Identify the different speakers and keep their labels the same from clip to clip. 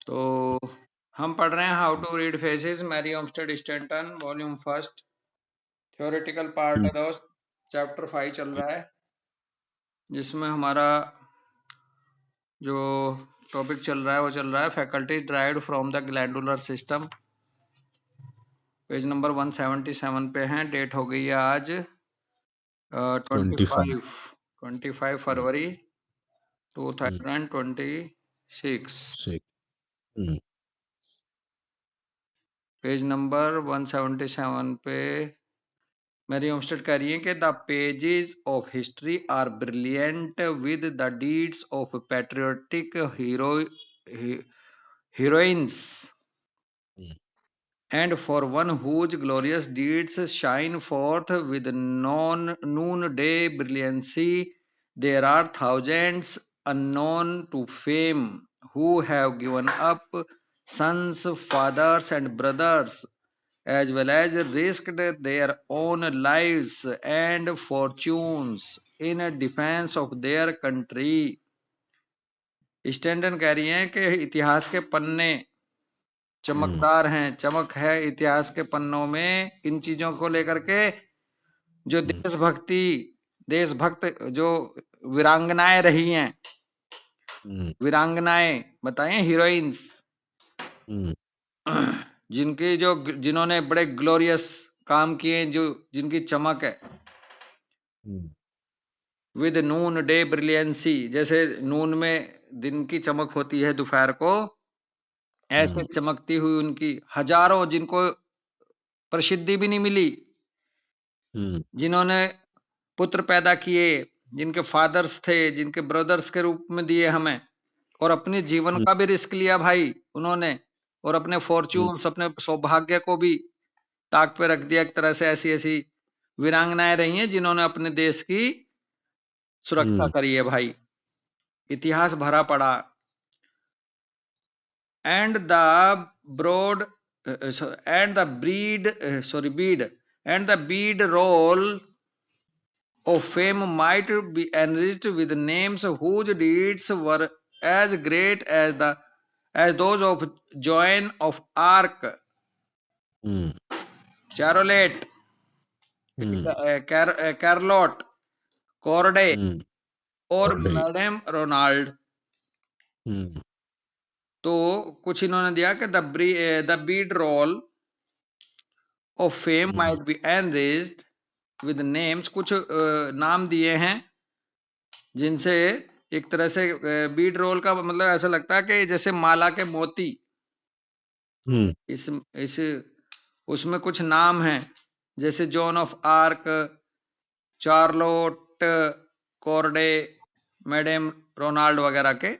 Speaker 1: तो हम पढ़ रहे हैं how to read faces, Mary Olmsted Stanton, volume first, theoretical part है दोस्त। चैप्टर 5 चल रहा है, जिसमें हमारा जो टॉपिक चल रहा है वो चल रहा है faculties derived from the glandular system. Page number 177 पे हैं। डेट हो गई है आज 25 फरवरी 2026। पेज नंबर 177 पे मैरी ओमस्टेड कह रही है कि the pages of history are brilliant with the deeds of patriotic heroines and for one whose glorious deeds shine forth with noonday brilliancy, there are thousands unknown to fame who have given up sons, fathers, and brothers, as well as risked their own lives and fortunes in defense of their country. Stanton कह रही हैं कि इतिहास के पन्ने चमकदार हैं, चमक है इतिहास के पन्नों में इन चीजों को लेकर के, जो देशभक्त जो वीरांगनाएं रही हैं, वीरांगनाएं बताएं, हीरोइंस, जिन्होंने बड़े ग्लोरियस काम किए, जिनकी चमक है विद नून डे ब्रिलियंसी, जैसे नून में दिन की चमक होती है दोपहर को, ऐसे चमकती हुई उनकी हजारों, जिनको प्रसिद्धि भी नहीं मिली, जिन्होंने पुत्र पैदा किए, जिनके फादर्स थे, जिनके ब्रदर्स के रूप में दिए हमें, और अपने जीवन का भी रिस्क लिया भाई उन्होंने, और अपने फॉर्च्यून्स, अपने सौभाग्य को भी ताक पे रख दिया एक तरह से। ऐसी ऐसी वीरांगनाएं रही हैं जिन्होंने अपने देश की सुरक्षा करी है भाई। इतिहास भरा पड़ा। And the bead roll of fame might be enriched with names whose deeds were as great as those of Joan of Arc, Charlotte, Carlot, Corday, और मैडम रोनाल्ड। तो कुछ इन्होंने दिया कि the bead roll of fame might be enriched with names, कुछ नाम दिए हैं जिनसे एक तरह से बीड रोल का मतलब ऐसा लगता है कि जैसे माला के मोती, इस उसमें कुछ नाम हैं, जैसे Joan of Arc, Charlotte, Corday, madam Ronald वगैरह के।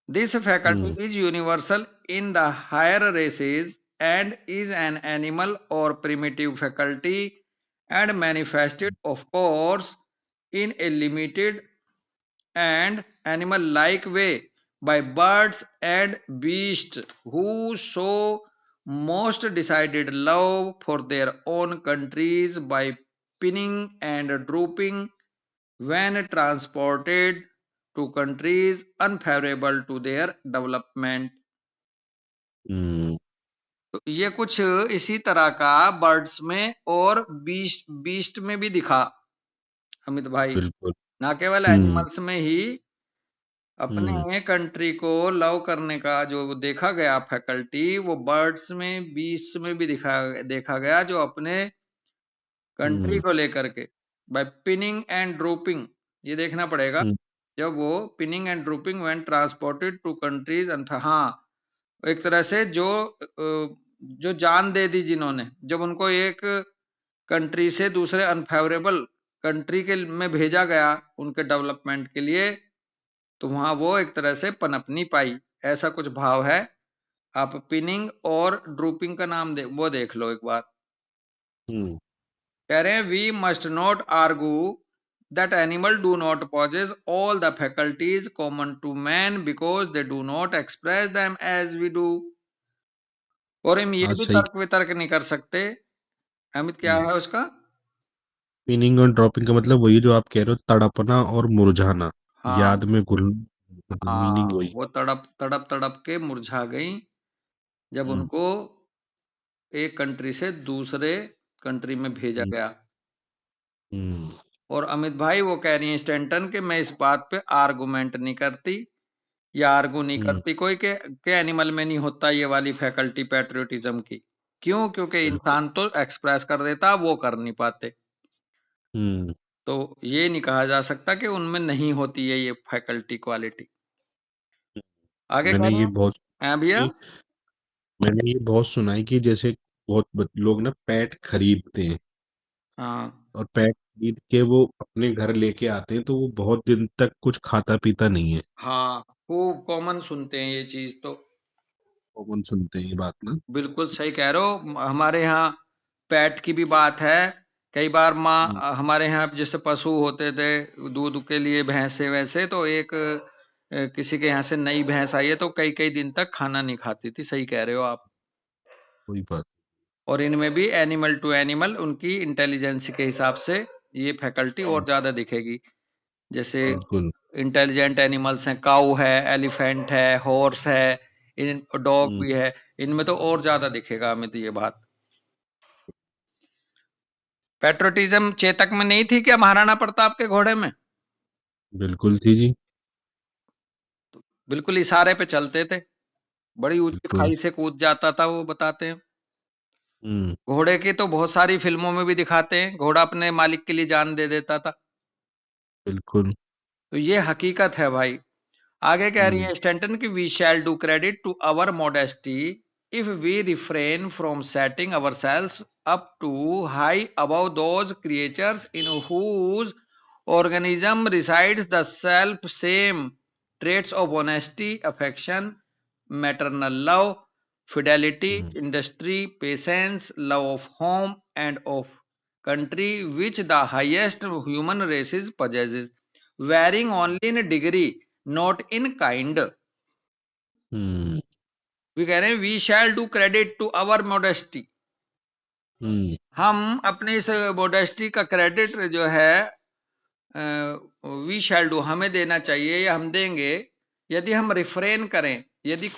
Speaker 1: This faculty is universal in the higher races and is an animal or primitive faculty and manifested of course in a limited and animal-like way by birds and beasts who show most decided love for their own countries by pinning and drooping when transported to countries unfavorable to their development. तो ये कुछ इसी तरह का birds में और beast में भी दिखा अमित भाई, ना केवल एनिमल्स में ही अपने कंट्री को लव करने का जो देखा गया फैकल्टी, वो बर्ड्स में, बीस्ट में भी देखा गया, जो अपने कंट्री को लेकर के बाय पिनिंग एंड ड्रोपिंग, ये देखना पड़ेगा, जब वो pining and drooping when transported to countries, हाँ, एक तरह से जो जान दे दी जिन्होंने, जब उनको एक कंट्री से दूसरे अनफेवरेबल कंट्री के में भेजा गया उनके डेवलपमेंट के लिए, तो वहां वो एक तरह से पनप नहीं पाई, ऐसा कुछ भाव है। आप पिनिंग और ड्रूपिंग का नाम वो देख लो एक बार। कह रहे हैं we must not argue that animal do not possess all the faculties common to man because they do not express them as we do। और हम ये भी तर्क वितर्क नहीं कर सकते। अमित क्या है उसका
Speaker 2: पिनिंग और ड्रॉपिंग का मतलब वही जो आप कह रहे हो, तड़पना और मुरझाना, याद में घुलना, मतलब मीनिंग वही
Speaker 1: वो तड़प तड़प तड़प के मुरझा गई जब
Speaker 2: है।
Speaker 1: उनको एक कंट्री से दूसरे कंट्री में भेजा
Speaker 2: हुँ,
Speaker 1: गया।
Speaker 2: हुँ,
Speaker 1: और अमित भाई वो कह रही है स्टैंटन कि मैं इस बात पे आर्गुमेंट नहीं करती या आर्गू नहीं
Speaker 2: हुँ,
Speaker 1: करती कोई के एनिमल में नहीं होता ये वाली फैकल्टी पैट्रियोटिज्म की। क्यों? क्योंकि
Speaker 2: बिल्कुल।
Speaker 1: इंसान तो एक्सप्रेस कर देता, वो कर नहीं पाते।
Speaker 2: हुँ,
Speaker 1: तो ये नहीं कहा जा सकता कि उनमें नहीं होती है ये फैकल्टी क्वालिटी। आगे कह
Speaker 2: मैंने
Speaker 1: रहे
Speaker 2: ये
Speaker 1: हैं?
Speaker 2: बहुत
Speaker 1: हैं भैया?
Speaker 2: कि मैंने ये बहुत सुना है कि जैसे बहुत लोग ना पेट खरीदते हैं
Speaker 1: हाँ,
Speaker 2: और पेट खरीद के वो अपने घर लेके आते हैं तो वो बहुत दिन तक कुछ खाता पीता नहीं है।
Speaker 1: हाँ, खूब कॉमन सुनते हैं ये चीज तो।
Speaker 2: कॉमन सुनते हैं ये बात ना।
Speaker 1: बिल्कुल सही कह रहे हो। हमारे यहाँ पेट की भी बात है। कई बार माँ
Speaker 2: हुँ,
Speaker 1: हमारे यहाँ जैसे पशु होते थे दूध के लिए भैंसे वैसे, तो एक किसी के यहाँ से नई भैंस आई है तो कई कई दिन तक खाना नहीं खाती थी। सही कह रहे हो आप।
Speaker 2: वही बात।
Speaker 1: और इनमें भी एनिमल टू एनिमल उनकी इंटेलिजेंस के हिसाब से ये फैकल्टी और
Speaker 2: हुँ,
Speaker 1: ज्यादा दिखेगी। जैसे
Speaker 2: बिल्कुल।
Speaker 1: इंटेलिजेंट एनिमल्स हैं, काऊ है, एलिफेंट है, हॉर्स है, इन डॉग
Speaker 2: हुँ,
Speaker 1: भी है। इनमें तो और ज्यादा दिखेगा हमें तो ये बात। पैट्रोटिज्म चेतक में नहीं थी क्या महाराणा प्रताप के घोड़े में?
Speaker 2: बिल्कुल थी जी,
Speaker 1: बिल्कुल इशारे पे चलते थे। बड़ी ऊंची
Speaker 2: बिल्कुल।
Speaker 1: खाई से कूद जाता था वो, बताते हैं।
Speaker 2: हुँ,
Speaker 1: घोड़े की तो बहुत सारी फिल्मों में भी दिखाते हैं, घोड़ा अपने मालिक के लिए जान दे देता था।
Speaker 2: बिल्कुल।
Speaker 1: तो ये हकीकत है भाई। आगे कह रही
Speaker 2: हुँ,
Speaker 1: है स्टैंटन की we shall do credit to our modesty if we refrain from setting ourselves up too high above those creatures in whose organism resides the self same traits of honesty, affection, maternal love, fidelity,
Speaker 2: hmm,
Speaker 1: industry, patience, love of home and of country, which the highest human races possesses, varying only in degree, not in kind।
Speaker 2: हुँ,
Speaker 1: वे कह रहे हैं we shall do credit to our modesty.
Speaker 2: हुँ,
Speaker 1: हम अपनी इस modesty का क्रेडिट जो है वी शैल डू हमें देना चाहिए या हम देंगे यदि हम रिफ्रेन करें। यदि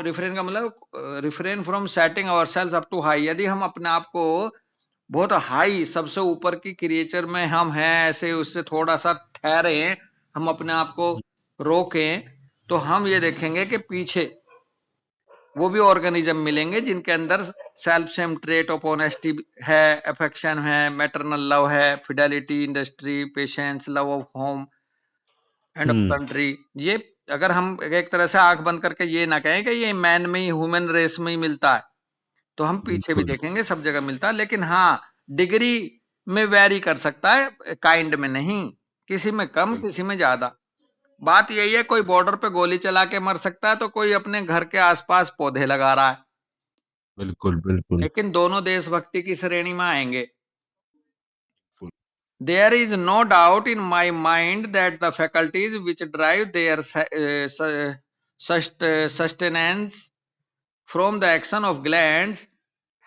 Speaker 1: रिफ्रेन का मतलब refrain from setting ourselves up too high, यदि हम अपने आप को बहुत हाई सबसे ऊपर की क्रिएचर में हम हैं ऐसे उससे थोड़ा सा ठहरे, हम अपने आप को रोकें, तो हम ये देखेंगे कि पीछे वो भी ऑर्गेनिज्म मिलेंगे जिनके अंदर self same trait of honesty है, अफेक्शन है, मैटरनल लव है, Fidelity, industry, patience, love of home end of
Speaker 2: hmm,
Speaker 1: country. ये अगर हम एक तरह से आंख बंद करके ये ना कहें कि ये मैन में ही, ह्यूमन रेस में ही मिलता है, तो हम पीछे भी
Speaker 2: बिल्कुल,
Speaker 1: देखेंगे सब जगह मिलता है। लेकिन हाँ, डिग्री में वेरी कर सकता है, काइंड में नहीं। किसी में कम,
Speaker 2: बिल
Speaker 1: किसी में ज्यादा। बात यही है, कोई बॉर्डर पे गोली चला के मर सकता है तो कोई अपने घर के आसपास पौधे लगा रहा है।
Speaker 2: बिल्कुल, बिल्कुल,
Speaker 1: लेकिन दोनों देशभक्ति की श्रेणी में आएंगे।
Speaker 2: बिल्कुल।
Speaker 1: There is no doubt in my mind that the faculties which drive their sustenance from the action of glands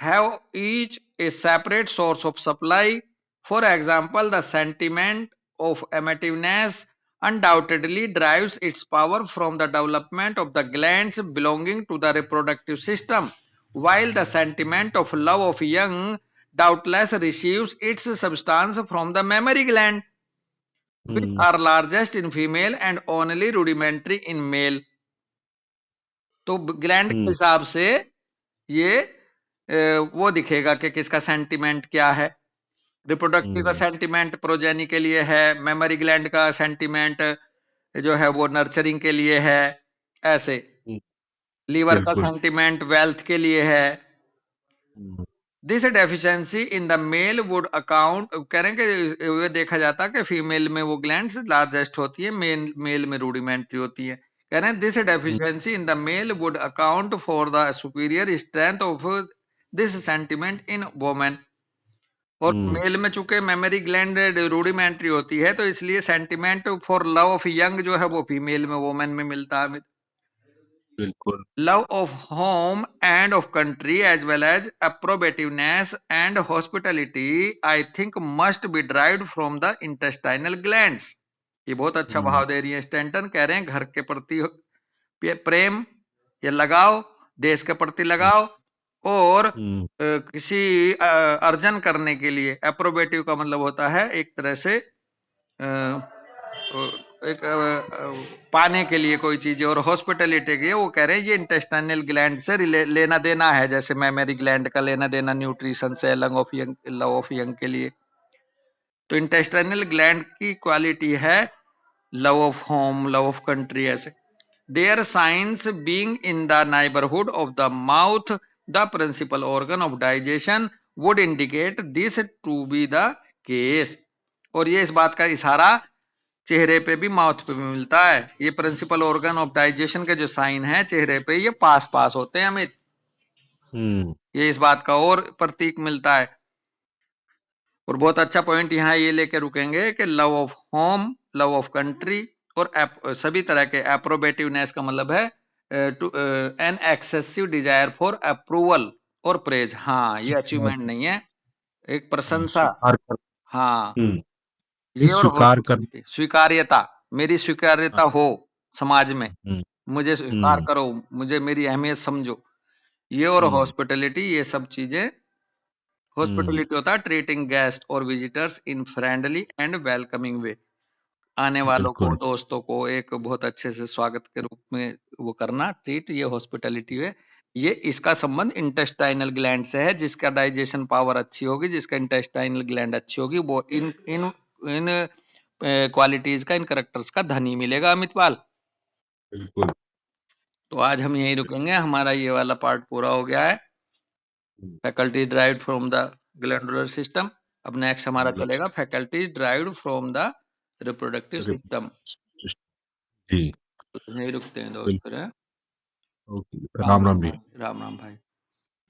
Speaker 1: have each a separate source of supply. For example, the sentiment of amativeness undoubtedly derives its power from the development of the glands belonging to the reproductive system, while the sentiment of love of young doubtless receives its substance from the mammary gland, which
Speaker 2: hmm,
Speaker 1: are largest in female and only rudimentary in male। तो gland के
Speaker 2: हुँ,
Speaker 1: हिसाब से ये वो दिखेगा कि किसका sentiment क्या है। रिप्रोडक्टिव का
Speaker 2: हुँ,
Speaker 1: सेंटिमेंट प्रोजेनी के लिए है, मेमोरी ग्लैंड का सेंटिमेंट जो है वो नर्चरिंग के लिए है, ऐसे।
Speaker 2: हुँ,
Speaker 1: लीवर का
Speaker 2: बिल्कुल।
Speaker 1: सेंटिमेंट वेल्थ के लिए है।
Speaker 2: हुँ,
Speaker 1: this deficiency in the male would account, कह रहे हैं कि ये देखा जाता है कि फीमेल में वो ग्लैंड्स लार्जेस्ट होती है, मेल मेल में रूडिमेंट्री होती है। कह रहे हैं this
Speaker 2: hmm,
Speaker 1: deficiency in the male would account for the superior strength of this sentiment in women. और
Speaker 2: हुँ,
Speaker 1: मेल में चूंकि मेमोरी ग्लैंड रूडिमेंट्री होती है तो इसलिए sentiment for love of young जो है वो फीमेल में, वोमेन में मिलता है।
Speaker 2: बिल्कुल।
Speaker 1: Love of home and of country as well as approbativeness and hospitality, I think, must be derived from the intestinal glands। ये बहुत अच्छा भाव दे रही है। स्टैंटन कह रहे हैं घर के प्रति प्रेम या लगाव, देश के प्रति लगाव, और किसी अर्जन करने के लिए, अप्रोबेटिव का मतलब होता है एक तरह से एक पाने के लिए कोई चीज, और हॉस्पिटलिटी के वो कह रहे हैं ये इंटेस्टाइनल ग्लैंड से लेना देना है, जैसे मेमोरी ग्लैंड का लेना देना न्यूट्रिशन से, लव ऑफ यंग के लिए। तो इंटेस्टाइनल ग्लैंड की क्वालिटी है love of home, love of country, ऐसे। Their science being in the neighbourhood of the mouth the principal organ of digestion would indicate this to be the case. और ये इस बात का इशारा चेहरे पे भी, माउथ पे भी मिलता है। ये प्रिंसिपल ऑर्गन ऑफ डाइजेशन के जो साइन है चेहरे पे, ये पास पास होते हैं अमित। ये इस बात का और प्रतीक मिलता है। और बहुत अच्छा पॉइंट यहाँ ये लेके रुकेंगे कि love of home, love of country, और सभी तरह के एप्रोबेटिवनेस का मतलब है an excessive desire for approval और प्रेज। हाँ, ये अचीवमेंट नहीं है, एक प्रशंसा।
Speaker 2: स्वीकार कर।
Speaker 1: हाँ,
Speaker 2: ये
Speaker 1: ये और
Speaker 2: स्वीकार कर।
Speaker 1: हॉस्पिटलिटी, स्वीकार्यता, मेरी स्वीकार्यता हो समाज में, मुझे स्वीकार करो, मुझे मेरी अहमियत समझो। ये और हॉस्पिटलिटी, ये सब चीजें। हॉस्पिटलिटी होता है ट्रीटिंग गेस्ट और visitors in friendly and welcoming way. आने वालों को,
Speaker 2: बिल्कुल
Speaker 1: दोस्तों को एक बहुत अच्छे से स्वागत के रूप में वो करना, ट्रीट, ये हॉस्पिटलिटी है। ये इसका संबंध इंटेस्टाइनल ग्लैंड से है। जिसका डाइजेशन पावर अच्छी होगी, जिसका इंटेस्टाइनल ग्लैंड अच्छी होगी, वो इन इन इन क्वालिटीज का, इन करेक्टर्स का धनी मिलेगा अमित पाल।
Speaker 2: बिल्कुल।
Speaker 1: तो आज हम यही रुकेंगे, हमारा ये वाला पार्ट पूरा हो गया है। Faculties derived from the glandular system. अब नेक्स्ट हमारा चलेगा faculties derived from the reproductive system.
Speaker 2: जी,
Speaker 1: तो यही रुकते हैं दोस्त फिर।
Speaker 2: ओके, राम राम जी।
Speaker 1: राम राम भाई।